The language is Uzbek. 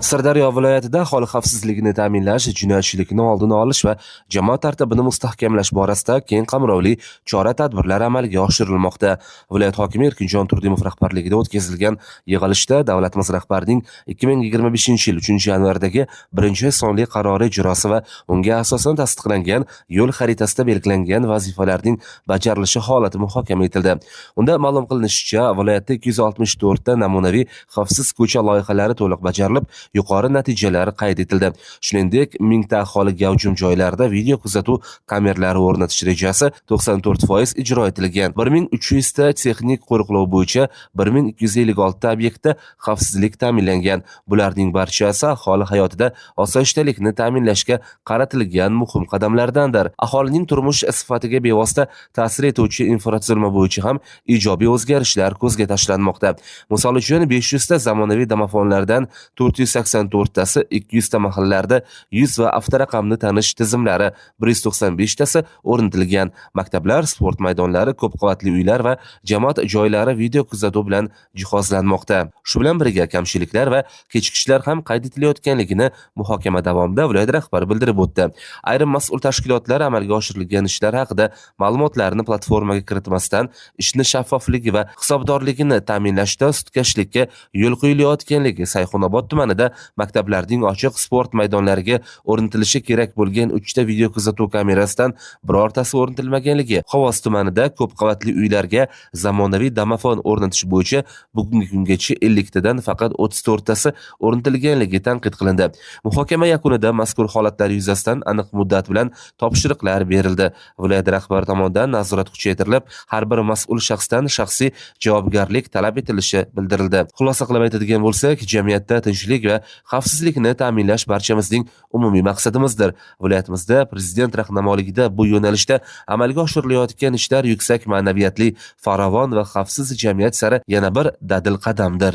Sirdaryo viloyatida aholi xavfsizligini ta'minlash, jinoyatchilikni oldini olish va jamoat tartibini mustahkamlash borasida keng qamrovli chora-tadbirlar amalga oshirilmoqda. Viloyat hokimi Erkinjon Turdimov rahbarligida o'tkazilgan yig'ilishda davlatimiz rahbarining 2025-yil 3-yanvardagi 1-sonli qarori ijrosi va unga asosan tasdiqlangan yo'l xaritasida belgilangan vazifalarning bajarilishi holati muhokama etildi. Unda ma'lum qilinishicha, viloyatda 264 ta namunaviy xavfsiz ko'cha loyihalari to'liq bajarilib, yuqori natijalar qayd etildi. Shuningdek, mingta aholi gavjum joylarda video kuzatuv kameralari o'rnatish rejasi 94% ijro etilgan. 1300 ta texnik qo'riqlov bo'yicha 1256 ta obyektda xavfsizlik ta'minlangan. Bularning barchasi aholi hayotida osoyishtalikni ta'minlashga qaratilgan muhim qadamlardandir. Aholining turmush sifatiga bevosita ta'sir etuvchi infratuzilma bo'yicha ham ijobiy o'zgarishlar ko'zga tashlanmoqda. Misol uchun 500 ta zamonaviy domofonlardan 484 tasi 200 ta mahallalarda yuz va avtoraqamni tanish tizimlari, 195 tasi o'rnatilgan. Maktablar, sport maydonlari, ko'p qavatli uylar va jamoat joylari video kuzatuv bilan jihozlanmoqda. Shu bilan birga kamchiliklar va kechikishlar ham qayd etilayotganligini muhokama davomida viloyat rahbari bildirib o'tdi. Ayrim mas'ul tashkilotlar amalga oshirilgan ishlar haqida ma'lumotlarni platformaga kiritmasdan ishni shaffofligi va hisobdorligini ta'minlashda sutkashlikka yo'l qo'yilayotganligi Sayxunobod tumanida maktablarning ochiq sport maydonlariga o'rnatilishi kerak bo'lgan 3 ta video kuzatuv kamerasidan birortasi o'rnatilmaganligi, Xovos tumanida ko'p qavatli uylarga zamonaviy domofon o'rnatish bo'yicha bugungi kungacha 50 tadan faqat 34 tasi o'rnatilganligi tanqid qilindi. Muhokama yakunida mazkur holatlar yuzasidan aniq muddat bilan topshiriqlar berildi. Viloyat rahbari tomonidan nazorat kuchaytirilib, har bir mas'ul shaxsdan shaxsiy javobgarlik talab etilishi bildirildi. Xulosa qilib aytadigan bo'lsak, jamiyatda tinchlik va xavfsizlikni ta'minlash barchamizning umumiy maqsadimizdir. Viloyatimizda prezident rahnamoligida bu yo'nalishda amalga oshirilayotgan ishlar yuksak ma'naviyatli, farovon va xavfsiz jamiyat sari yana bir dadil qadamdir.